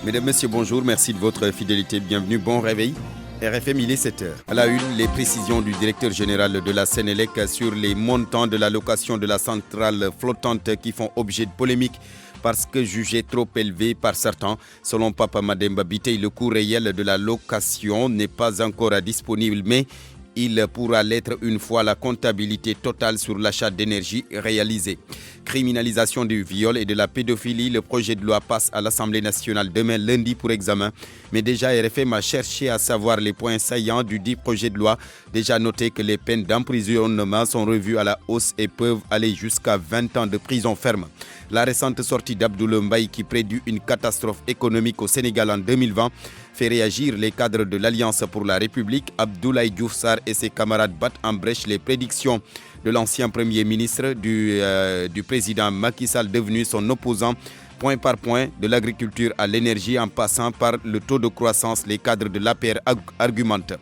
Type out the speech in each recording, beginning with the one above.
Mesdames, Messieurs, bonjour, merci de votre fidélité, bienvenue, bon réveil. RFM, il est 7h. À la une, les précisions du directeur général de la Sénélec sur les montants de la location de la centrale flottante qui font objet de polémique parce que jugés trop élevés par certains. Selon Papa Mademba Biteye, le coût réel de la location n'est pas encore disponible, mais il pourra l'être une fois la comptabilité totale sur l'achat d'énergie réalisée. Criminalisation du viol et de la pédophilie, le projet de loi passe à l'Assemblée nationale demain lundi pour examen. Mais déjà, RFM a cherché à savoir les points saillants du dit projet de loi. Déjà noté que les peines d'emprisonnement sont revues à la hausse et peuvent aller jusqu'à 20 ans de prison ferme. La récente sortie d'Abdoulaye Mbaye qui prédit une catastrophe économique au Sénégal en 2020 fait réagir les cadres de l'Alliance pour la République. Abdoulaye Diouf Sarr et ses camarades battent en brèche les prédictions de l'ancien Premier ministre du président Macky Sall devenu son opposant. Point par point, de l'agriculture à l'énergie en passant par le taux de croissance, les cadres de l'APR argumentent.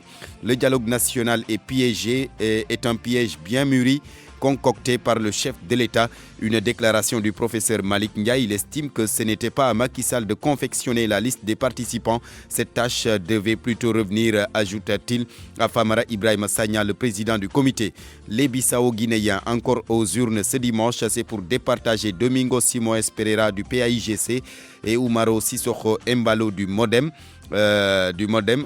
Le dialogue national est piégé et est un piège bien mûri concocté par le chef de l'État. Une déclaration du professeur Malik Ndiaye. Il estime que ce n'était pas à Macky Sall de confectionner la liste des participants. Cette tâche devait plutôt revenir, ajoute-t-il, à Famara Ibrahima Sagna, le président du comité. Les Bissau-Guinéens encore aux urnes ce dimanche, c'est pour départager Domingo Simoes Pereira du PAIGC et Oumaro Sissoko Embalo du Modem.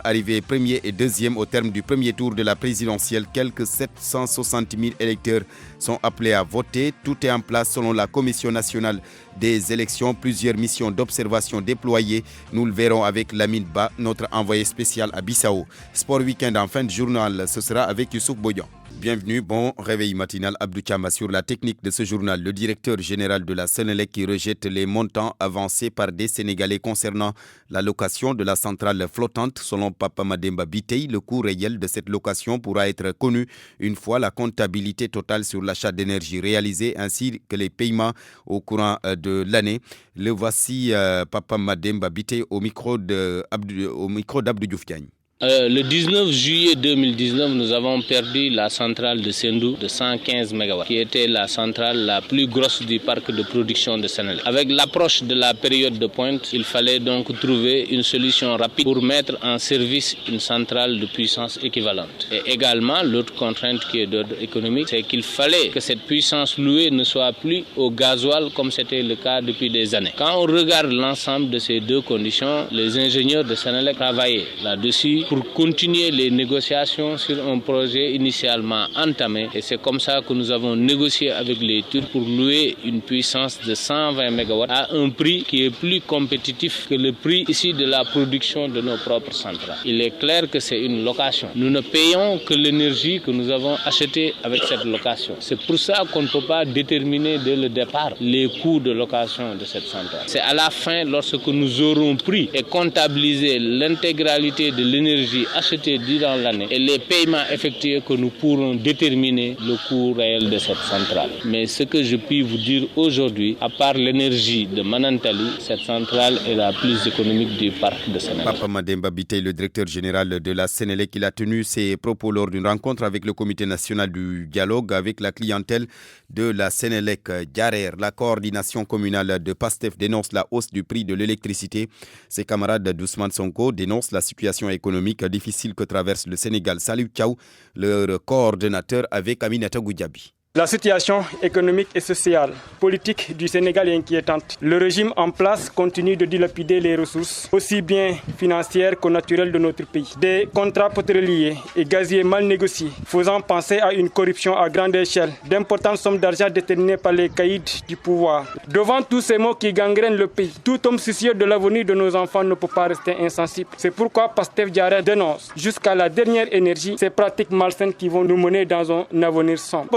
Arrivé premier et deuxième au terme du premier tour de la présidentielle. Quelques 760 000 électeurs sont appelés à voter. Tout est en place selon la Commission nationale des élections. Plusieurs missions d'observation déployées. Nous le verrons avec Lamine Ba, notre envoyé spécial à Bissau. Sport Week-end en fin de journal, ce sera avec Youssouf Boyan. Bienvenue, bon réveil matinal. Abdou Chama sur la technique de ce journal. Le directeur général de la Sénélec qui rejette les montants avancés par des Sénégalais concernant la location de la centrale flottante. Selon Papa Mademba Biteye, le coût réel de cette location pourra être connu une fois la comptabilité totale sur l'achat d'énergie réalisée ainsi que les paiements au courant de l'année. Le voici Papa Mademba Biteye au micro d'Abdou Diouf Diagne. Le 19 juillet 2019, nous avons perdu la centrale de Sendou de 115 MW, qui était la centrale la plus grosse du parc de production de Sénélec. Avec l'approche de la période de pointe, il fallait donc trouver une solution rapide pour mettre en service une centrale de puissance équivalente. Et également, l'autre contrainte qui est d'ordre économique, c'est qu'il fallait que cette puissance louée ne soit plus au gasoil comme c'était le cas depuis des années. Quand on regarde l'ensemble de ces deux conditions, les ingénieurs de Sénélec travaillaient là-dessus pour continuer les négociations sur un projet initialement entamé. Et c'est comme ça que nous avons négocié avec les Turcs pour louer une puissance de 120 MW à un prix qui est plus compétitif que le prix ici de la production de nos propres centrales. Il est clair que c'est une location. Nous ne payons que l'énergie que nous avons achetée avec cette location. C'est pour ça qu'on ne peut pas déterminer dès le départ les coûts de location de cette centrale. C'est à la fin, lorsque nous aurons pris et comptabilisé l'intégralité de l'énergie achetée durant l'année et les paiements effectués que nous pourrons déterminer le coût réel de cette centrale. Mais ce que je puis vous dire aujourd'hui, à part l'énergie de Manantali, cette centrale est la plus économique du parc de Sénélec. Papa Mademba Biteye, le directeur général de la Sénélec, il a tenu ses propos lors d'une rencontre avec le comité national du dialogue avec la clientèle de la Sénélec. Diarer, la coordination communale de PASTEF dénonce la hausse du prix de l'électricité. Ses camarades d'Ousmane Sonko dénoncent la situation économique difficile que traverse le Sénégal. Salut Tchaou, leur coordonnateur avec Aminata Goudiaby. La situation économique et sociale, politique du Sénégal est inquiétante. Le régime en place continue de dilapider les ressources, aussi bien financières que naturelles de notre pays. Des contrats pétroliers et gaziers mal négociés, faisant penser à une corruption à grande échelle, d'importantes sommes d'argent déterminées par les caïds du pouvoir. Devant tous ces maux qui gangrènent le pays, tout homme soucieux de l'avenir de nos enfants ne peut pas rester insensible. C'est pourquoi Pastef Diarra dénonce jusqu'à la dernière énergie ces pratiques malsaines qui vont nous mener dans un avenir sombre.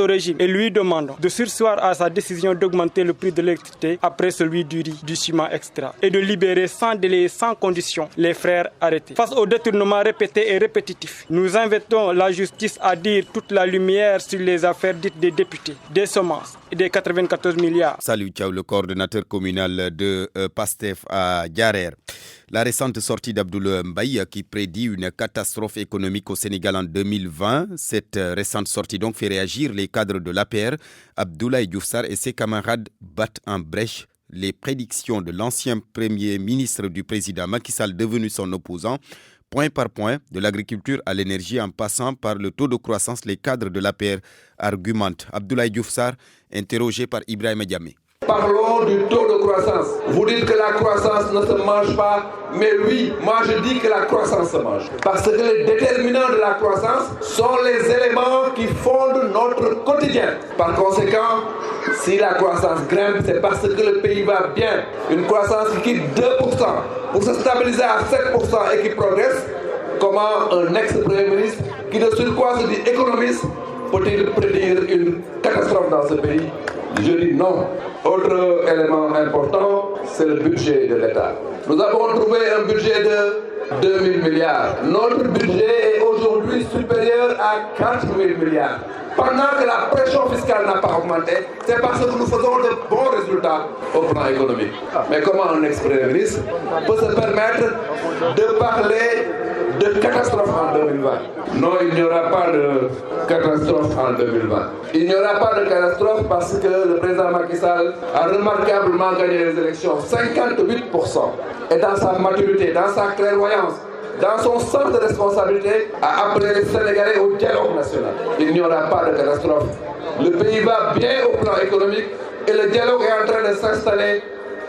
Régime et lui demandons de surseoir à sa décision d'augmenter le prix de l'électricité après celui du riz, du ciment extra et de libérer sans délai et sans condition les frères arrêtés. Face au détournement répété et répétitif, nous invitons la justice à dire toute la lumière sur les affaires dites des députés, des semences et des 94 milliards. Salut Tchaou, le coordonnateur communal de PASTEF à Diarer. La récente sortie d'Abdoulaye Mbaye qui prédit une catastrophe économique au Sénégal en 2020. Cette récente sortie donc fait réagir les cadres de l'APR. Abdoulaye Diouf Sarr et ses camarades battent en brèche les prédictions de l'ancien premier ministre du président Macky Sall devenu son opposant. Point par point, de l'agriculture à l'énergie en passant par le taux de croissance, les cadres de l'APR argumentent. Abdoulaye Diouf Sarr, interrogé par Ibrahima Diamé. Parlons du taux de croissance. Vous dites que la croissance ne se mange pas, mais oui, moi je dis que la croissance se mange. Parce que les déterminants de la croissance sont les éléments qui fondent notre quotidien. Par conséquent, si la croissance grimpe, c'est parce que le pays va bien. Une croissance qui quitte 2% pour se stabiliser à 7% et qui progresse. Comment un ex-premier ministre qui de surcroît se dit économiste peut-il prédire une catastrophe dans ce pays? Je dis non. Autre élément important, c'est le budget de l'État. Nous avons trouvé un budget de 2 000 milliards. Notre budget est aujourd'hui supérieur à 4 000 milliards. Pendant que la pression fiscale n'a pas augmenté, c'est parce que nous faisons de bons résultats au plan économique. Mais comment un ex-premier ministre peut se permettre de parler de catastrophe en 2020? Non, il n'y aura pas de catastrophe en 2020. Il n'y aura pas de catastrophe parce que le président Macky Sall a remarquablement gagné les élections, 58%. Et dans sa maturité, dans sa clairvoyance, dans son sens de responsabilité, a appelé les Sénégalais au dialogue national. Il n'y aura pas de catastrophe. Le pays va bien au plan économique et le dialogue est en train de s'installer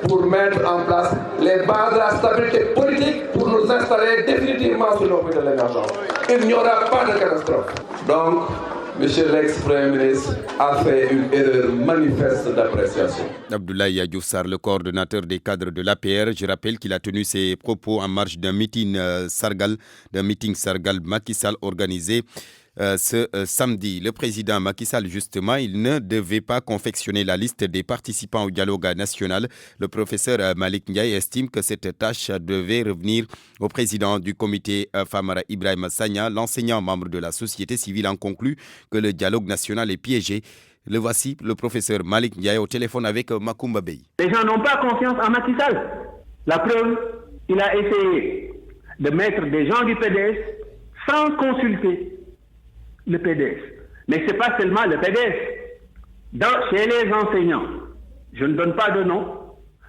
pour mettre en place les bases de la stabilité politique pour nous installer définitivement sur le de l'émergence. Il n'y aura pas de catastrophe. Donc, Monsieur l'ex-premier ministre a fait une erreur manifeste d'appréciation. Abdoulaye Diouf Sarr, le coordonnateur des cadres de l'APR, je rappelle qu'il a tenu ses propos en marge d'un meeting Sargal Macky Sall organisé ce samedi. Le président Macky Sall, justement, il ne devait pas confectionner la liste des participants au dialogue national. Le professeur Malick Ndiaye estime que cette tâche devait revenir au président du comité Famara Ibrahima Sagna. L'enseignant membre de la société civile en conclut que le dialogue national est piégé. Le voici, le professeur Malick Ndiaye au téléphone avec Macoumba Bey. Les gens n'ont pas confiance en Macky Sall. La preuve, il a essayé de mettre des gens du PDS sans consulter le PDS. Mais ce n'est pas seulement le PDS. Chez les enseignants, je ne donne pas de nom,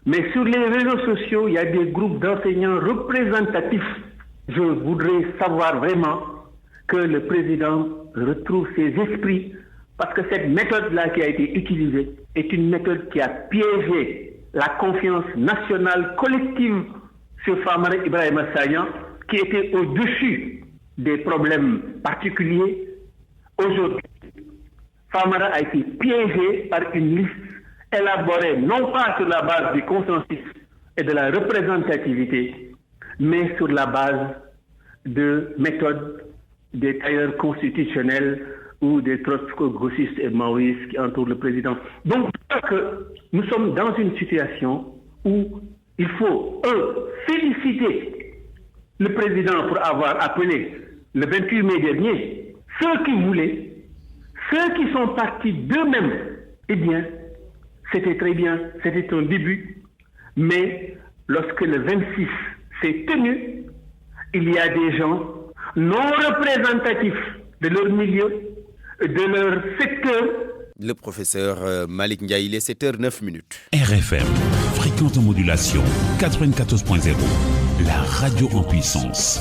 mais sur les réseaux sociaux, il y a des groupes d'enseignants représentatifs. Je voudrais savoir vraiment que le président retrouve ses esprits, parce que cette méthode-là qui a été utilisée est une méthode qui a piégé la confiance nationale collective sur Famara Ibrahima Sagna, qui était au-dessus des problèmes particuliers. Aujourd'hui, Famara a été piégé par une liste élaborée non pas sur la base du consensus et de la représentativité, mais sur la base de méthodes des tailleurs constitutionnels ou des trotsko-gauchistes et maoïstes qui entourent le président. Donc, je crois que nous sommes dans une situation où il faut, féliciter le président pour avoir appelé le 28 mai dernier ceux qui voulaient, ceux qui sont partis d'eux-mêmes. Eh bien, c'était très bien, c'était un début, mais lorsque le 26 s'est tenu, il y a des gens non représentatifs de leur milieu, de leur secteur. Le professeur Malick Ndiaye, il est 7h09. RFM, fréquente modulation, 94.0, la radio en puissance.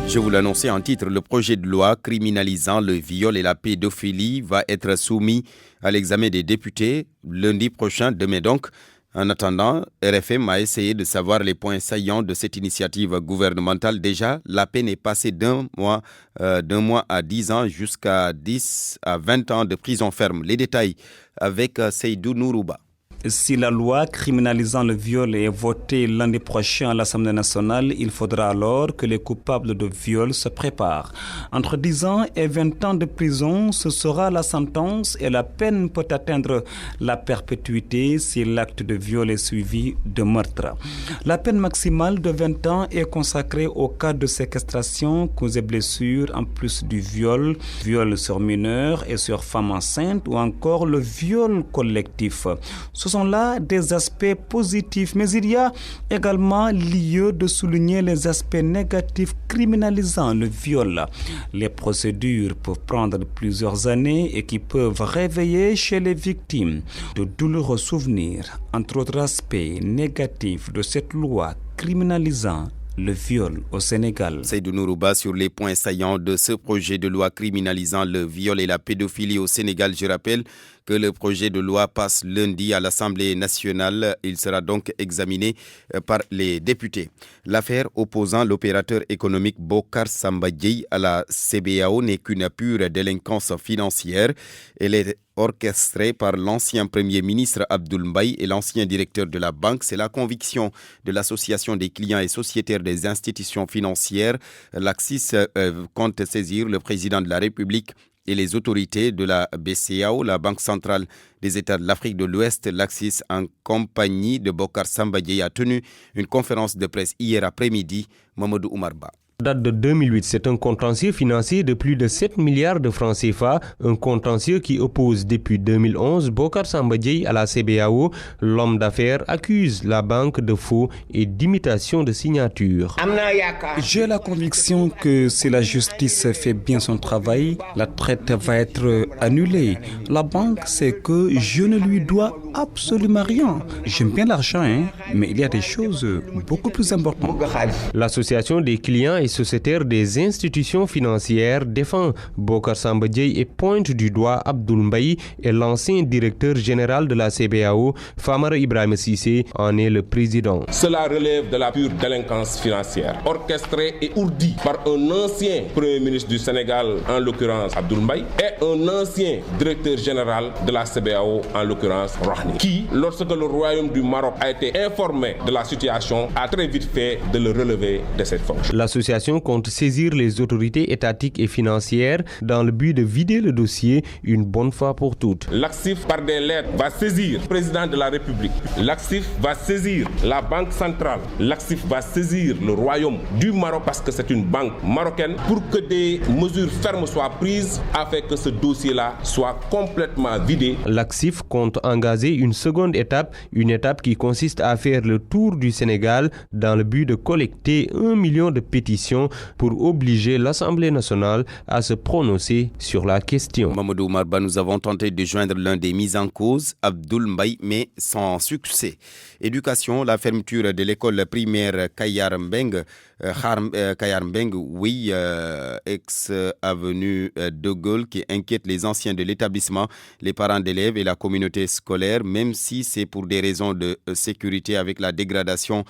Je vous l'annonçais en titre, le projet de loi criminalisant le viol et la pédophilie va être soumis à l'examen des députés lundi prochain, demain donc. En attendant, RFM a essayé de savoir les points saillants de cette initiative gouvernementale. Déjà, la peine est passée d'un mois à 10 ans jusqu'à 10 à 20 ans de prison ferme. Les détails avec Seydou Nourouba. Si la loi criminalisant le viol est votée lundi prochain à l'Assemblée nationale, il faudra alors que les coupables de viol se préparent. Entre 10 ans et 20 ans de prison, ce sera la sentence et la peine peut atteindre la perpétuité si l'acte de viol est suivi de meurtre. La peine maximale de 20 ans est consacrée au cas de séquestration, cause et blessures en plus du viol sur mineurs et sur femmes enceintes ou encore le viol collectif. sont là des aspects positifs, mais il y a également lieu de souligner les aspects négatifs criminalisant le viol. Les procédures peuvent prendre plusieurs années et qui peuvent réveiller chez les victimes de douloureux souvenirs, entre autres aspects négatifs de cette loi criminalisant le viol au Sénégal. Seydou Nourouba sur les points saillants de ce projet de loi criminalisant le viol et la pédophilie au Sénégal. Je rappelle que le projet de loi passe lundi à l'Assemblée nationale. Il sera donc examiné par les députés. L'affaire opposant l'opérateur économique Bocar Samba Dièye à la CBAO n'est qu'une pure délinquance financière. Elle est orchestrée par l'ancien Premier ministre Abdoul Mbaye et l'ancien directeur de la banque. C'est la conviction de l'Association des clients et sociétaires des institutions financières. L'Axis compte saisir le président de la République et les autorités de la BCEAO, la Banque centrale des États de l'Afrique de l'Ouest. L'Axis, en compagnie de Bocar Samba Dièye, a tenu une conférence de presse hier après-midi. Mamadou Oumarba. Date de 2008, c'est un contentieux financier de plus de 7 milliards de francs CFA, un contentieux qui oppose depuis 2011 Bocar Samba Dièye à la CBAO. L'homme d'affaires accuse la banque de faux et d'imitation de signature. J'ai la conviction que si la justice fait bien son travail, la traite va être annulée. La banque sait que je ne lui dois absolument rien. J'aime bien l'argent, mais il y a des choses beaucoup plus importantes. L'association des clients et sociétaires des institutions financières défend Bocar Samba Dièye et pointe du doigt Abdoul Mbaye et l'ancien directeur général de la CBAO, Famara Ibrahima Cissé, en est le président. Cela relève de la pure délinquance financière, orchestrée et ourdie par un ancien Premier ministre du Sénégal, en l'occurrence Abdoul Mbaye, et un ancien directeur général de la CBAO, en l'occurrence Rohani, qui, lorsque le Royaume du Maroc a été informé de la situation, a très vite fait de le relever de cette fonction. L'association compte saisir les autorités étatiques et financières dans le but de vider le dossier une bonne fois pour toutes. L'Axif, par des lettres, va saisir le président de la République. L'Axif va saisir la Banque centrale. L'Axif va saisir le Royaume du Maroc parce que c'est une banque marocaine pour que des mesures fermes soient prises afin que ce dossier-là soit complètement vidé. L'Axif compte engager une seconde étape, une étape qui consiste à faire le tour du Sénégal dans le but de collecter 1 million de pétitions pour obliger l'Assemblée nationale à se prononcer sur la question. Mamadou Oumarba, nous avons tenté de joindre l'un des mis en cause, Abdoul Mbaye, mais sans succès. Éducation, la fermeture de l'école primaire Kayar Mbeng, ex-avenue de Gaulle, qui inquiète les anciens de l'établissement, les parents d'élèves et la communauté scolaire, même si c'est pour des raisons de sécurité avec la dégradation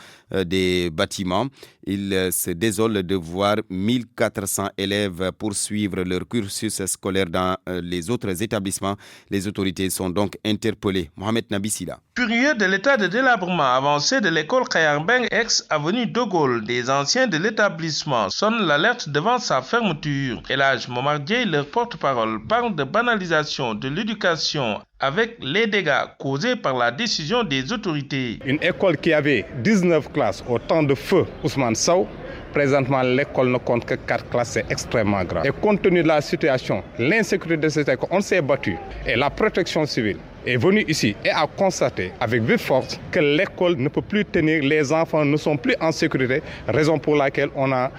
des bâtiments. Ils se désolent de voir 1400 élèves poursuivre leur cursus scolaire dans les autres établissements. Les autorités sont donc interpellées. Mohamed Nabissila. Furieux de l'état de délabrement avancé de l'école Kayarbeng, ex-avenue de Gaulle, des anciens de l'établissement sonnent l'alerte devant sa fermeture. Elhadj Momar Dièye, leur porte-parole, parle de banalisation de l'éducation avec les dégâts causés par la décision des autorités. Une école qui avait 19 classes au temps de feu Ousmane Sow, présentement l'école ne compte que 4 classes, c'est extrêmement grave. Et compte tenu de la situation, l'insécurité de cette école, on s'est battu. Et la protection civile est venue ici et a constaté avec vive force que l'école ne peut plus tenir, les enfants ne sont plus en sécurité, raison pour laquelle on a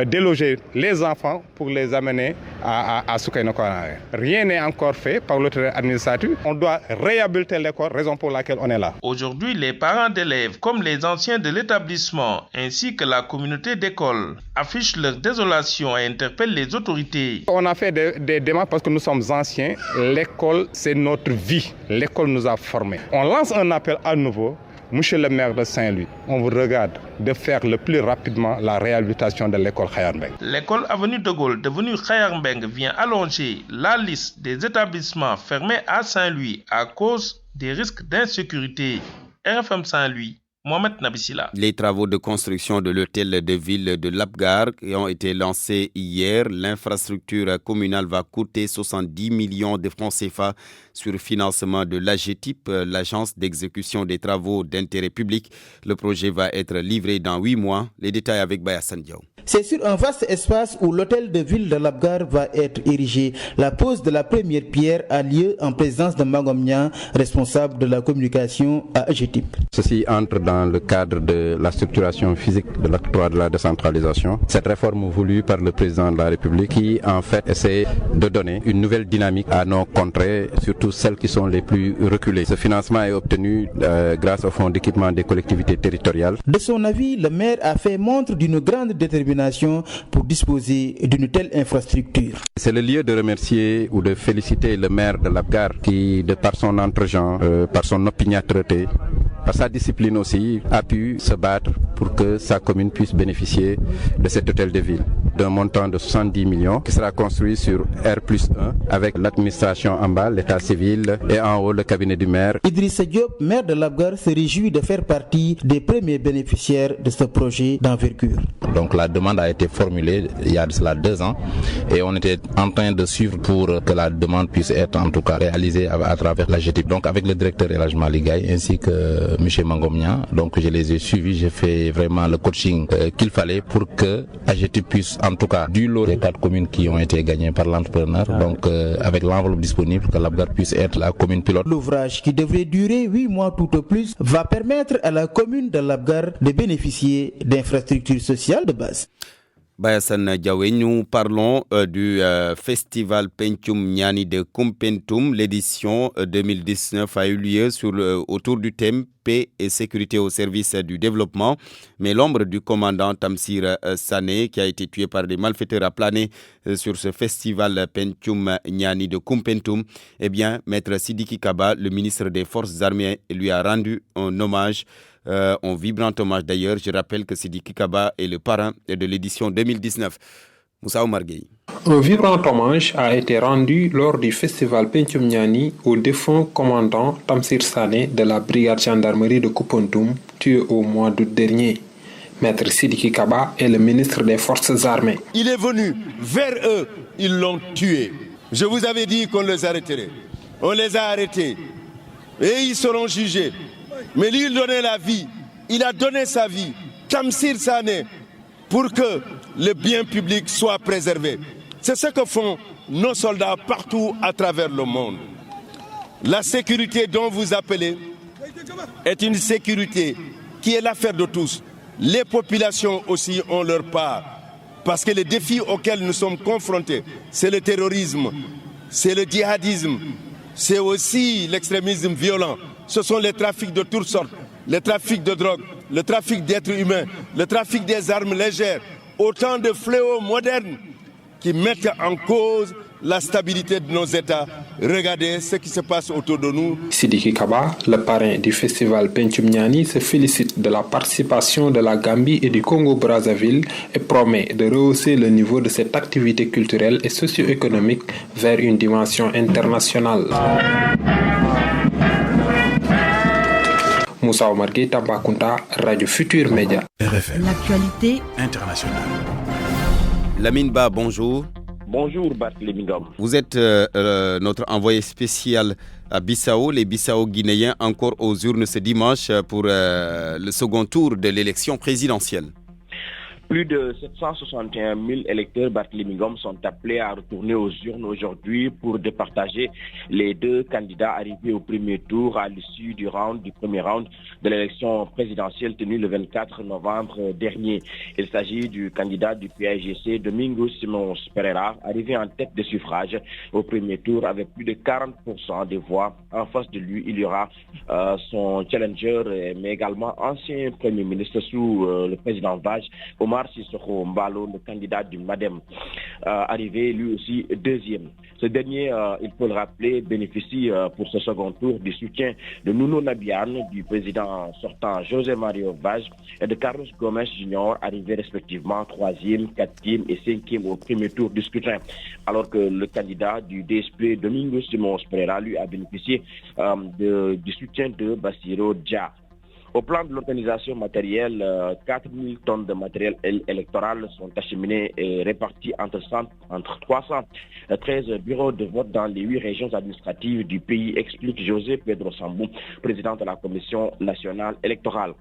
délogé les enfants pour les amener à Soukaina Konaré. Rien n'est encore fait par l'autorité administrative, on doit réhabiliter l'école, raison pour laquelle on est là. Aujourd'hui, les parents d'élèves comme les anciens de l'établissement ainsi que la communauté d'école affichent leur désolation et interpellent les autorités. On a fait des démarches parce que nous sommes anciens, l'école c'est notre vie. L'école nous a formés. On lance un appel à nouveau. Monsieur le maire de Saint-Louis, on vous regarde de faire le plus rapidement la réhabilitation de l'école Kayarbeng. L'école avenue de Gaulle, devenue Kayarbeng, vient allonger la liste des établissements fermés à Saint-Louis à cause des risques d'insécurité. RFM Saint-Louis. Mohamed Nabissila. Les travaux de construction de l'hôtel de ville de Labgar qui ont été lancés hier, l'infrastructure communale va coûter 70 millions de francs CFA. sur financement de l'AGETIP, l'Agence d'exécution des travaux d'intérêt public. Le projet va être livré dans 8 mois. Les détails avec Bayassane Diaw. C'est sur un vaste espace où l'hôtel de ville de Labgar va être érigé. La pose de la première pierre a lieu en présence de Mangom Niang, responsable de la communication à AGETIP. Ceci entre dans le cadre de la structuration physique de l'acte 3 de la décentralisation. Cette réforme voulue par le président de la République qui en fait essaie de donner une nouvelle dynamique à nos contrées, surtout celles qui sont les plus reculées. Ce financement est obtenu grâce au fonds d'équipement des collectivités territoriales. De son avis, le maire a fait montre d'une grande détermination pour disposer d'une telle infrastructure. C'est le lieu de remercier ou de féliciter le maire de Labgar qui, de par son entregent, par son opiniâtreté, par sa discipline aussi, a pu se battre pour que sa commune puisse bénéficier de cet hôtel de ville d'un montant de 70 millions qui sera construit sur R+1 avec l'administration en bas, l'état civil et en haut le cabinet du maire. Idrissa Diop, maire de Labgar, se réjouit de faire partie des premiers bénéficiaires de ce projet d'envergure. Donc la demande a été formulée il y a de cela 2 ans et on était en train de suivre pour que la demande puisse être en tout cas réalisée à travers la GTIP. Donc avec le directeur Elhadji Malick Gaye ainsi que M. Mangom Niang, donc je les ai suivis, j'ai fait vraiment le coaching qu'il fallait pour que la GTIP puisse en tout cas du lot des 4 communes qui ont été gagnées par l'entrepreneur, donc avec l'enveloppe disponible, que Labgar puisse être la commune pilote. L'ouvrage qui devrait durer 8 mois tout au plus va permettre à la commune de Labgar de bénéficier d'infrastructures sociales de base. Bayassane Diaw, nous parlons du festival Pencum Niani de Koumpentoum. L'édition 2019 a eu lieu autour du thème paix et sécurité au service du développement. Mais l'ombre du commandant Tamsir Sané, qui a été tué par des malfaiteurs, a plané sur ce festival Pencum Niani de Koumpentoum. Eh bien, Maître Sidiki Kaba, le ministre des Forces armées, lui a rendu un hommage. Un vibrant hommage d'ailleurs. Je rappelle que Sidiki Kaba est le parrain de l'édition 2019. Moussa Oumar Gueye. Un vibrant hommage a été rendu lors du festival Pencum Niani au défunt commandant Tamsir Sané de la brigade gendarmerie de Koumpentoum, tué au mois d'août dernier. Maître Sidiki Kaba est le ministre des Forces armées. Il est venu vers eux, ils l'ont tué. Je vous avais dit qu'on les arrêterait. On les a arrêtés et ils seront jugés. Mais lui, il donnait la vie. Il a donné sa vie, Tamsir Sané, pour que le bien public soit préservé. C'est ce que font nos soldats partout à travers le monde. La sécurité dont vous appelez est une sécurité qui est l'affaire de tous. Les populations aussi ont leur part. Parce que les défis auxquels nous sommes confrontés, c'est le terrorisme, c'est le djihadisme, c'est aussi l'extrémisme violent. Ce sont les trafics de toutes sortes, les trafics de drogue, le trafic d'êtres humains, le trafic des armes légères, autant de fléaux modernes qui mettent en cause la stabilité de nos États. Regardez ce qui se passe autour de nous. Sidiki Kaba, le parrain du festival Pencum Niani, se félicite de la participation de la Gambie et du Congo-Brazzaville et promet de rehausser le niveau de cette activité culturelle et socio-économique vers une dimension internationale. Moussa Oumar Gueye, Tambacounda, Radio Futur Média. RFM. L'actualité internationale. Lamine Ba, bonjour. Bonjour Barthélémy Ngom. Vous êtes notre envoyé spécial à Bissau. Les Bissau-Guinéens encore aux urnes ce dimanche pour le second tour de l'élection présidentielle. Plus de 761 000 électeurs Barthélémy Ngom sont appelés à retourner aux urnes aujourd'hui pour départager les 2 candidats arrivés au premier tour à l'issue du premier round de l'élection présidentielle tenue le 24 novembre dernier. Il s'agit du candidat du PAIGC, Domingos Simões Pereira, arrivé en tête de suffrage au premier tour avec plus de 40% des voix. En face de lui, il y aura son challenger, mais également ancien premier ministre sous le président Vage, Omar Sissoko Mbalo, le candidat du MADEM, arrivé lui aussi deuxième. Ce dernier, il faut le rappeler, bénéficie pour ce second tour du soutien de Nuno Nabiane, du président sortant José Mario Vaz et de Carlos Gomes Jr., arrivés respectivement 3e, 4e et 5e au premier tour du scrutin. Alors que le candidat du DSP, Domingos Simões Pereira, lui a bénéficié du soutien de Bassirou Dia. Au plan de l'organisation matérielle, 4000 tonnes de matériel électoral sont acheminées et réparties entre 313 bureaux de vote dans les 8 régions administratives du pays, explique José Pedro Sambou, président de la Commission nationale électorale.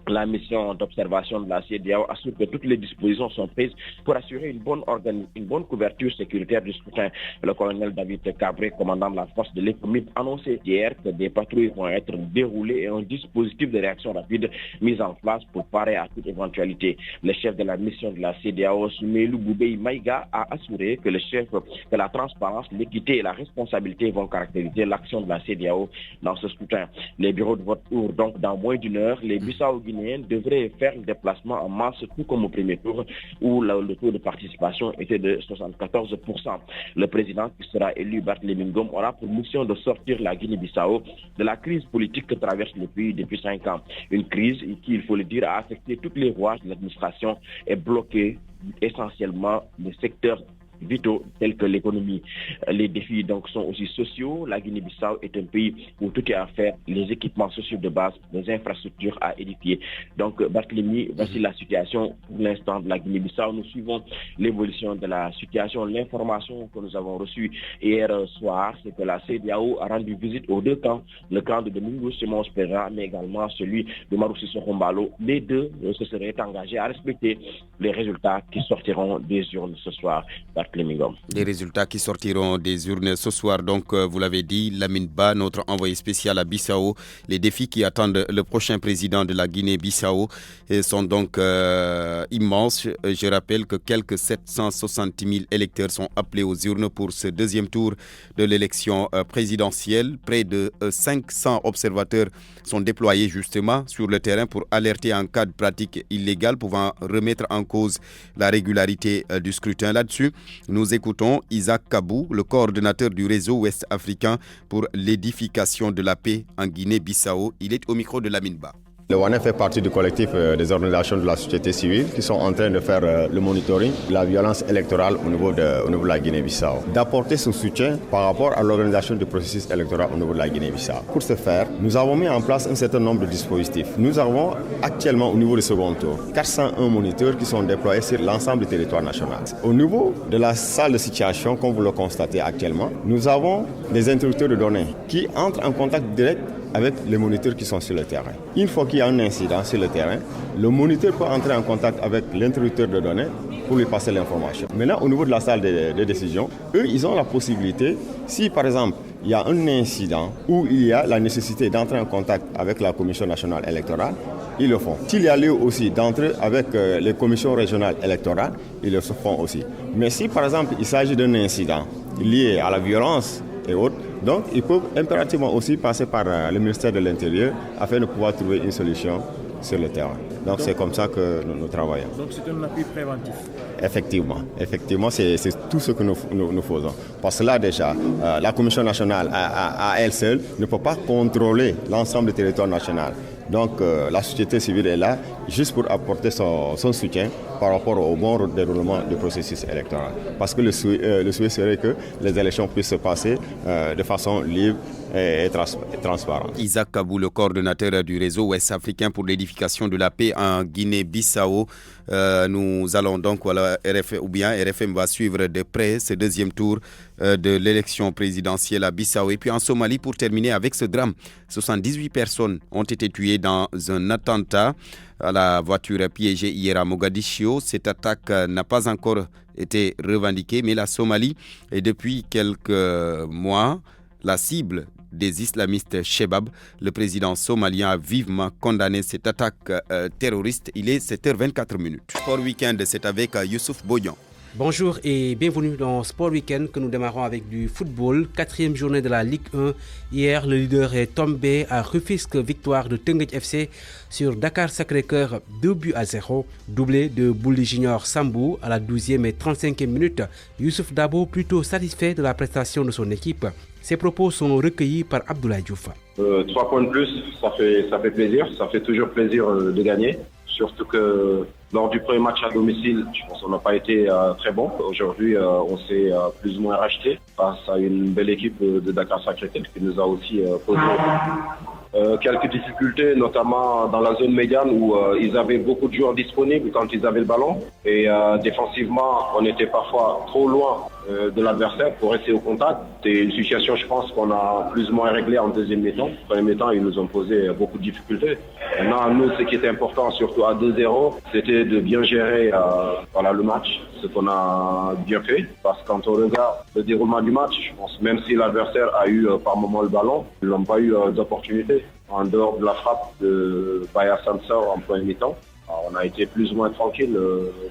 La mission d'observation de la CEDEAO assure que toutes les dispositions sont prises pour assurer une bonne couverture sécuritaire du scrutin. Le colonel David Cabré, commandant de la force de l'ECOMIP, annonçait hier que des patrouilles vont être déroulées et un dispositif de réaction rapide mis en place pour parer à toute éventualité. Le chef de la mission de la CEDEAO, Soumeilou Boubei Maïga, a assuré que la transparence, l'équité et la responsabilité vont caractériser l'action de la CEDEAO dans ce scrutin. Les bureaux de vote ouvrent donc dans moins d'une heure. Les Bissau-Guinéens devraient faire le déplacement en masse, tout comme au premier tour où le taux de participation était de 74%. Le président qui sera élu, Barthélémy Ngom, aura pour mission de sortir la Guinée-Bissau de la crise politique que traverse le pays depuis 5 ans. Une crise qui, il faut le dire, a affecté toutes les rouages de l'administration et bloqué essentiellement les secteurs vitaux tels que l'économie. Les défis donc sont aussi sociaux. La Guinée-Bissau est un pays où tout est à faire, les équipements sociaux de base, les infrastructures à édifier. Donc Barthélémy, voici la situation pour l'instant de la Guinée-Bissau. Nous suivons l'évolution de la situation. L'information que nous avons reçue hier soir, c'est que la CEDEAO a rendu visite aux 2 camps, le camp de Domingos Simões Pereira, mais également celui de Marou Sissoko Embalo. Les deux se seraient engagés à respecter les résultats qui sortiront des urnes ce soir. Les résultats qui sortiront des urnes ce soir, donc vous l'avez dit, Lamine Ba, notre envoyé spécial à Bissau. Les défis qui attendent le prochain président de la Guinée-Bissau sont donc immenses. Je rappelle que quelques 760 000 électeurs sont appelés aux urnes pour ce deuxième tour de l'élection présidentielle. Près de 500 observateurs sont déployés justement sur le terrain pour alerter en cas de pratique illégale pouvant remettre en cause la régularité du scrutin. Là-dessus, nous écoutons Isaac Kabou, le coordonnateur du réseau ouest-africain pour l'édification de la paix en Guinée-Bissau. Il est au micro de Lamine Ba. Le WANEF fait partie du collectif des organisations de la société civile qui sont en train de faire le monitoring de la violence électorale au niveau de la Guinée-Bissau. D'apporter son soutien par rapport à l'organisation du processus électoral au niveau de la Guinée-Bissau. Pour ce faire, nous avons mis en place un certain nombre de dispositifs. Nous avons actuellement au niveau du second tour 401 moniteurs qui sont déployés sur l'ensemble du territoire national. Au niveau de la salle de situation, comme vous le constatez actuellement, nous avons des interrupteurs de données qui entrent en contact direct avec les moniteurs qui sont sur le terrain. Une fois qu'il y a un incident sur le terrain, le moniteur peut entrer en contact avec l'interrupteur de données pour lui passer l'information. Maintenant, au niveau de la salle de décision, eux, ils ont la possibilité, si par exemple, il y a un incident où il y a la nécessité d'entrer en contact avec la Commission nationale électorale, ils le font. S'il y a lieu aussi d'entrer avec les commissions régionales électorales, ils le font aussi. Mais si par exemple, il s'agit d'un incident lié à la violence et autres, donc ils peuvent impérativement aussi passer par le ministère de l'Intérieur afin de pouvoir trouver une solution sur le terrain. Donc c'est comme ça que nous travaillons. Donc c'est un appui préventif. Effectivement, c'est tout ce que nous faisons. Parce que là déjà, la Commission nationale à elle seule ne peut pas contrôler l'ensemble du territoire national. Donc la société civile est là juste pour apporter son soutien par rapport au bon déroulement du processus électoral. Parce que le souhait serait que les élections puissent se passer de façon libre et transparente. Isaac Kabou, le coordonnateur du réseau ouest-africain pour l'édification de la paix en Guinée-Bissau. Nous allons donc, RFM va suivre de près ce deuxième tour de l'élection présidentielle à Bissau. Et puis en Somalie, pour terminer avec ce drame, 78 personnes ont été tuées dans un attentat à la voiture piégée hier à Mogadiscio. Cette attaque n'a pas encore été revendiquée, mais la Somalie est depuis quelques mois la cible des islamistes Shebab. Le président somalien a vivement condamné cette attaque terroriste. Il est 7h24. Sport Week-end, c'est avec Youssouf Boyan. Bonjour et bienvenue dans Sport Week-end que nous démarrons avec du football. 4e journée de la Ligue 1. Hier, le leader est tombé à Rufisque, victoire de Teungueth FC sur Dakar Sacré-Cœur 2-0. Doublé de Bouli Junior Sambou à la 12e et 35e minute. Youssouf Dabo plutôt satisfait de la prestation de son équipe. Ses propos sont recueillis par Abdoulaye Diouf. 3 points de plus, ça fait plaisir. Ça fait toujours plaisir de gagner. Surtout que lors du premier match à domicile, je pense qu'on n'a pas été très bon. Aujourd'hui, on s'est plus ou moins racheté face à une belle équipe de Dakar Sacré-Cœur qui nous a aussi posé quelques difficultés, notamment dans la zone médiane où ils avaient beaucoup de joueurs disponibles quand ils avaient le ballon. Et défensivement, on était parfois trop loin de l'adversaire pour rester au contact. C'est une situation, je pense, qu'on a plus ou moins réglée en deuxième mi-temps. En premier mi-temps, ils nous ont posé beaucoup de difficultés. Maintenant, nous, ce qui était important, surtout à 2-0, c'était de bien gérer le match, ce qu'on a bien fait. Parce que quand on regarde le déroulement du match, je pense, même si l'adversaire a eu par moment le ballon, ils n'ont pas eu d'opportunité. En dehors de la frappe de Baya Sansor en premier mi-temps, on a été plus ou moins tranquille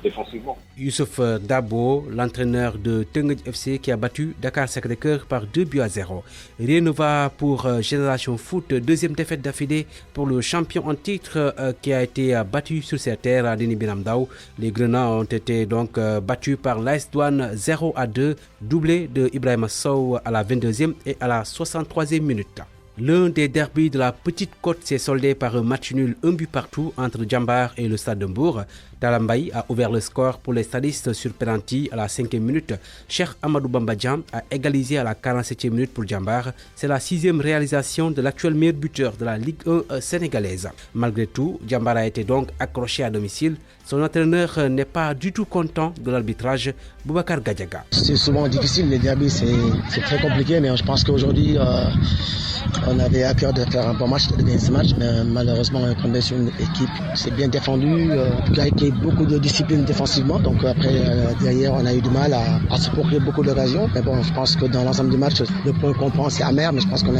défensivement. Youssouf Dabo, l'entraîneur de Teungueth FC qui a battu Dakar Sacré-Cœur par 2-0. Rien ne va pour Génération Foot, deuxième défaite d'affilée pour le champion en titre qui a été battu sur ses terres à Déni Biramdao. Les Grenats ont été donc battus par l'AS Douane 0-2, doublé de Ibrahima Sow à la 22e et à la 63e minute. L'un des derbys de la Petite Côte s'est soldé par un match nul, un but partout entre Djambar et le Stade de Mbour. Talambaye a ouvert le score pour les stadistes sur penalty à la 5e minute. Cheikh Amadou Bambadjan a égalisé à la 47e minute pour Djambar. C'est la 6e réalisation de l'actuel meilleur buteur de la Ligue 1 sénégalaise. Malgré tout, Djambar a été donc accroché à domicile. Son entraîneur n'est pas du tout content de l'arbitrage, Boubacar Gadiaga. C'est souvent difficile, les derbys, c'est très compliqué, mais je pense qu'aujourd'hui, on avait à cœur de faire un bon match, de gagner ce match, mais malheureusement, on est tombé sur une équipe qui s'est bien défendue, qui a beaucoup de discipline défensivement, donc après, derrière, on a eu du mal à se procurer beaucoup d'occasions, mais bon, je pense que dans l'ensemble du match, le point qu'on prend, c'est amer, mais je pense qu'on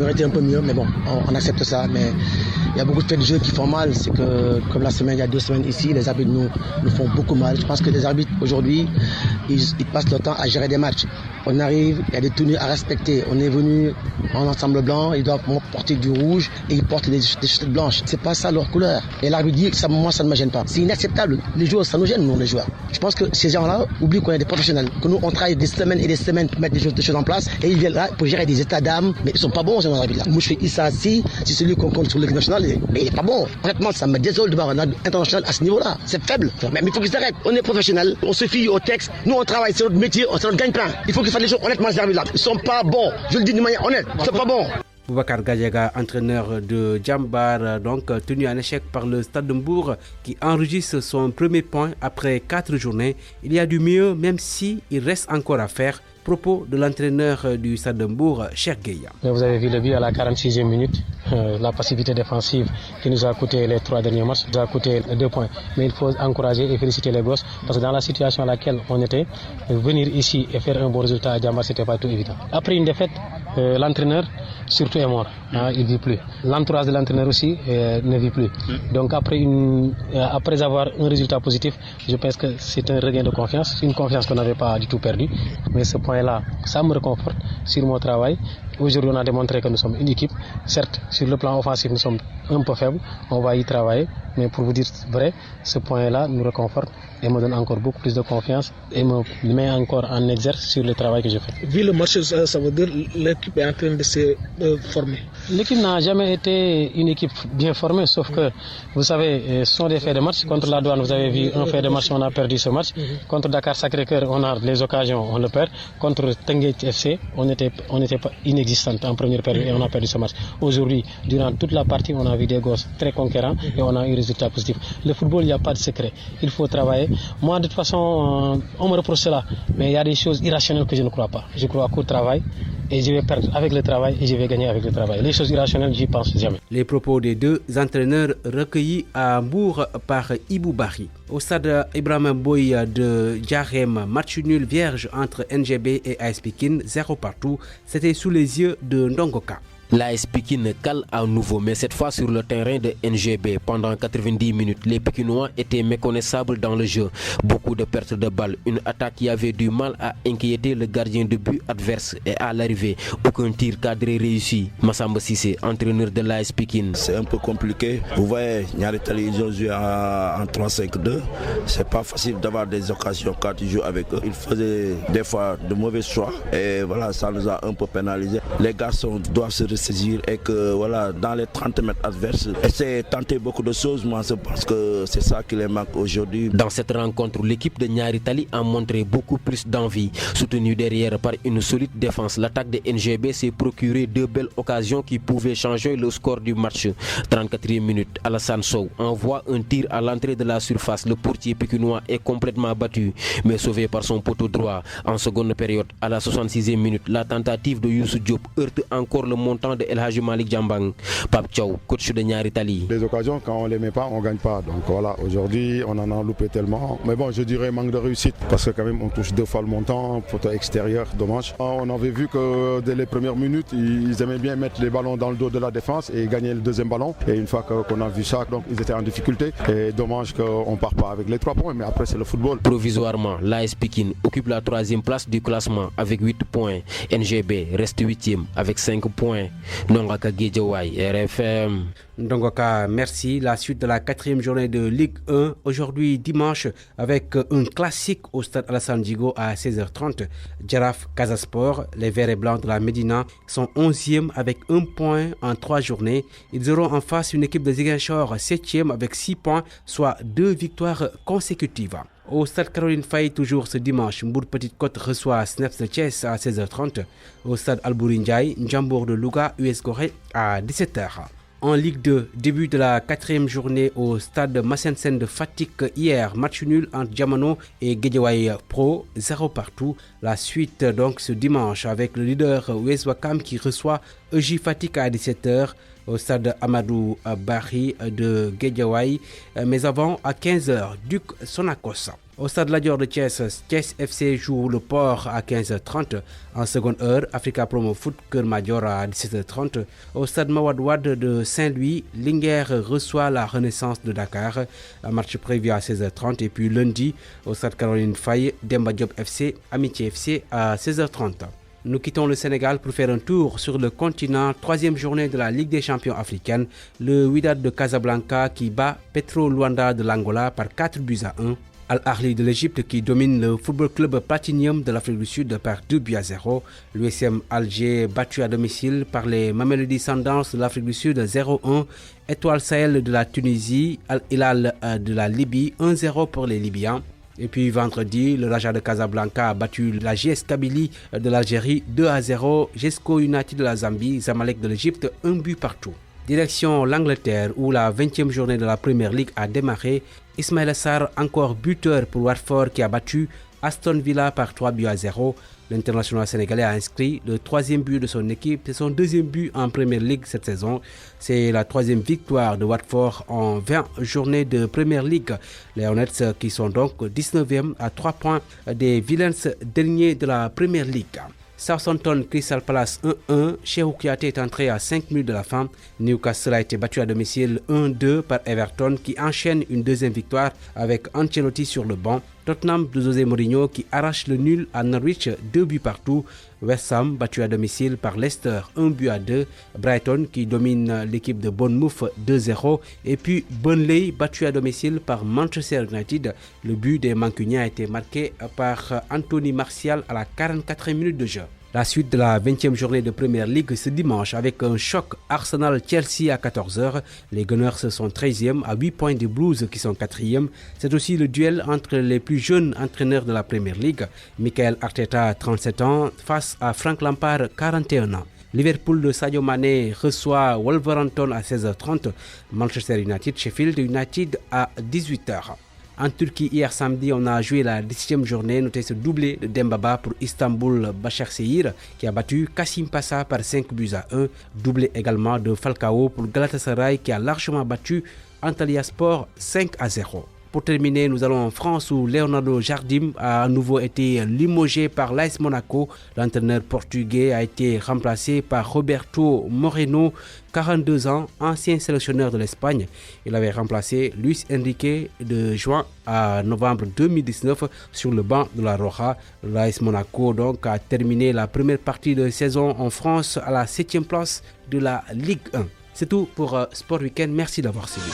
aurait été un peu mieux, mais bon, on accepte ça, mais il y a beaucoup de faits de jeu qui font mal, c'est que, comme la semaine, il y a 2 semaines ici, les arbitres nous font beaucoup mal. Je pense que les arbitres, aujourd'hui, ils passent leur temps à gérer des matchs. On arrive, il y a des tenues à respecter. On est venu en ensemble blanc, ils doivent porter du rouge et ils portent des chaussettes blanches. C'est pas ça leur couleur. Et l'arbitre dit que moi, ça ne me gêne pas. C'est inacceptable. Les joueurs, ça nous gêne, nous, les joueurs. Je pense que ces gens-là oublient qu'on est des professionnels, que nous, on travaille des semaines et des semaines pour mettre des choses en place et ils viennent là pour gérer des états d'âme, mais ils sont pas bons, ces arbitres-là. Moi, je fais Issa Assi, c'est celui qu'on compte sur l'équipe nationale, mais il est pas bon. Honnêtement, ça me désole de voir un international à ce niveau-là. C'est faible. Mais il faut qu'ils arrêtent. On est professionnels, on se fie au texte. Nous, on travaille, c'est notre métier, c'est notre gagne-pain. Il faut qu'ils fassent les choses honnêtement, ces arbitres-là. Ils sont pas bons. Je le dis d'une manière honnête. Ils sont pas bons. Boubacar Gadiaga, entraîneur de Djambar, donc tenu en échec par le Stade de Mbour qui enregistre son premier point après 4 journées. Il y a du mieux, même si il reste encore à faire. Propos de l'entraîneur du Stade de Mbour, Cheikh Gueye. Vous avez vu le but à la 46e minute, la passivité défensive qui nous a coûté les 3 derniers matchs, nous a coûté 2 points. Mais il faut encourager et féliciter les gosses parce que dans la situation à laquelle on était, venir ici et faire un bon résultat à Djambar, c'était pas tout évident. Après une défaite, l'entraîneur surtout est mort, il ne vit plus. L'entourage de l'entraîneur aussi ne vit plus. Donc après avoir un résultat positif, je pense que c'est un regain de confiance, une confiance qu'on n'avait pas du tout perdue. Mais ce point-là, ça me réconforte sur mon travail. Aujourd'hui, on a démontré que nous sommes une équipe. Certes, sur le plan offensif, nous sommes un peu faibles. On va y travailler. Mais pour vous dire vrai, ce point-là nous réconforte et me donne encore beaucoup plus de confiance et me met encore en exergue sur le travail que je fais. Vu le match, ça veut dire que l'équipe est en train de se former. L'équipe n'a jamais été une équipe bien formée, sauf que, vous savez, ce sont des faits de match. Contre la Douane, vous avez vu un fait de match, on a perdu ce match. Contre Dakar Sacré-Cœur, on a les occasions, on le perd. Contre Teungueth FC, on n'était pas inexistant en première période et on a perdu ce match. Aujourd'hui, durant toute la partie, on a vu des gosses très conquérants et on a eu un résultat positif. Le football, il n'y a pas de secret. Il faut travailler. Moi, de toute façon, on me reproche cela, mais il y a des choses irrationnelles que je ne crois pas. Je crois qu'au travail, et je vais perdre avec le travail et je vais gagner avec le travail. Les choses irrationnelles, j'y pense jamais. Les propos des 2 entraîneurs recueillis à Mbour par Ibou Bari. Au stade Ibrahima Boy de Djarem, match nul vierge entre NGB et AS Pikine, 0 partout. C'était sous les yeux de Ndongoka. L'AS Pikine cale à nouveau, mais cette fois sur le terrain de NGB. Pendant 90 minutes, les Pikinois étaient méconnaissables dans le jeu. Beaucoup de pertes de balles, une attaque qui avait du mal à inquiéter le gardien de but adverse et à l'arrivée, aucun tir cadré réussi. Massamba Sissé, entraîneur de l'AS Pikine. C'est un peu compliqué. Vous voyez, Niaritali, ils ont joué en 3-5-2. C'est pas facile d'avoir des occasions quand ils jouent avec eux. Ils faisaient des fois de mauvais choix et voilà, ça nous a un peu pénalisé. Les garçons doivent se saisir et que voilà, dans les 30 mètres adverses, essayer de tenter beaucoup de choses. Moi, je pense que c'est ça qui les manque aujourd'hui. Dans cette rencontre, l'équipe de Niary Tally a montré beaucoup plus d'envie. Soutenue derrière par une solide défense, l'attaque de NGB s'est procuré 2 belles occasions qui pouvaient changer le score du match. 34e minute, Alassane Sow envoie un tir à l'entrée de la surface. Le portier pékinois est complètement battu, mais sauvé par son poteau droit. En seconde période, à la 66e minute, la tentative de Youssou Diop heurte encore le montant de El Hadji Malick Diambang. Pape Thiaw, coach de Niary Tally. Les occasions, quand on ne les met pas, on ne gagne pas. Donc voilà, aujourd'hui, on en a loupé tellement. Mais bon, je dirais manque de réussite, parce que quand même, on touche 2 fois le montant, poteau extérieur, dommage. On avait vu que dès les premières minutes, ils aimaient bien mettre les ballons dans le dos de la défense et gagner le deuxième ballon. Et une fois qu'on a vu ça, donc ils étaient en difficulté. Et dommage qu'on ne part pas avec les 3 points, mais après c'est le football. Provisoirement, l'AS Pikine occupe la 3e place du classement avec 8 points. NGB reste 8e avec 5 points. Ndongaka Guédiawaye, RFM. Ndongaka, merci. La suite de la 4e journée de Ligue 1, aujourd'hui dimanche, avec un classique au stade Alassane Djigo à 16h30. Jaraaf Casa Sport, les Verts et Blancs de la Médina, sont 11e avec 1 point en 3 journées. Ils auront en face une équipe de Ziguinchor 7e avec 6 points, soit 2 victoires consécutives. Au stade Caroline Faye, toujours ce dimanche, Mbour Petite Côte reçoit Snaps de Thiès à 16h30. Au stade Albouri Ndiaye, Njambour de Louga, US Gorée à 17h. En Ligue 2, début de la 4e journée au stade Massensen de Fatick hier, match nul entre Diamano et Guédiawaye Pro, 0 partout. La suite donc ce dimanche avec le leader US Ouakam qui reçoit EJ Fatick à 17h au stade Amadou Barry de Guédiawaye, mais avant à 15h, Duc Sonacos. Au stade Lat Dior de Thiès, Thiès FC joue le Port à 15h30. En seconde heure, Africa Promo Foot Keur Madior à 17h30. Au stade Mawade Wade de Saint-Louis, Linguère reçoit la Renaissance de Dakar. Un match prévu à 16h30. Et puis lundi, au stade Caroline Faye, Demba Diop FC, Amitié FC à 16h30. Nous quittons le Sénégal pour faire un tour sur le continent. 3e journée de la Ligue des champions africaine. Le Wydad de Casablanca qui bat Petro Luanda de l'Angola par 4-1. Al-Ahli de l'Égypte qui domine le Football Club Platinium de l'Afrique du Sud par 2-0. L'USM Alger battu à domicile par les Mamelodi Sundowns de l'Afrique du Sud 0-1. Étoile Sahel de la Tunisie, Al-Hilal de la Libye 1-0 pour les Libyens. Et puis vendredi, le Raja de Casablanca a battu la JS Kabylie de l'Algérie 2-0. Jesco United de la Zambie, Zamalek de l'Égypte 1 but partout. Direction l'Angleterre où la 20e journée de la Premier League a démarré. Ismaïla Sarr encore buteur pour Watford qui a battu Aston Villa par 3-0. L'international sénégalais a inscrit le 3e but de son équipe. C'est son 2e but en Premier League cette saison. C'est la 3e victoire de Watford en 20 journées de Premier League. Les Hornets qui sont donc 19e à 3 points des Villains derniers de la Premier League. Southampton Crystal Palace 1-1. Cheikhou Kouyaté est entré à 5 minutes de la fin. Newcastle a été battu à domicile 1-2 par Everton qui enchaîne une 2e victoire avec Ancelotti sur le banc. Tottenham de José Mourinho qui arrache le nul à Norwich 2 buts partout. West Ham battu à domicile par Leicester 1-2. Brighton qui domine l'équipe de Bournemouth 2-0. Et puis Burnley battu à domicile par Manchester United. Le but des Mancuniens a été marqué par Anthony Martial à la 44e minute de jeu. La suite de la 20e journée de Premier League ce dimanche avec un choc Arsenal-Chelsea à 14h. Les Gunners sont 13e à 8 points des Blues qui sont 4e. C'est aussi le duel entre les plus jeunes entraîneurs de la Premier League. Michael Arteta, 37 ans, face à Frank Lampard, 41 ans. Liverpool de Sadio Mané reçoit Wolverhampton à 16h30. Manchester United, Sheffield United à 18h. En Turquie, hier samedi, on a joué la 17e journée. Notez ce doublé de Dembaba pour Istanbul Başakşehir qui a battu Kassim Passa par 5-1. Doublé également de Falcao pour Galatasaray qui a largement battu Antalyaspor 5-0. Pour terminer, nous allons en France où Leonardo Jardim a à nouveau été limogé par l'AS Monaco. L'entraîneur portugais a été remplacé par Roberto Moreno, 42 ans, ancien sélectionneur de l'Espagne. Il avait remplacé Luis Enrique de juin à novembre 2019 sur le banc de la Roja. L'AS Monaco donc a terminé la première partie de saison en France à la 7e place de la Ligue 1. C'est tout pour Sport Weekend. Merci d'avoir suivi.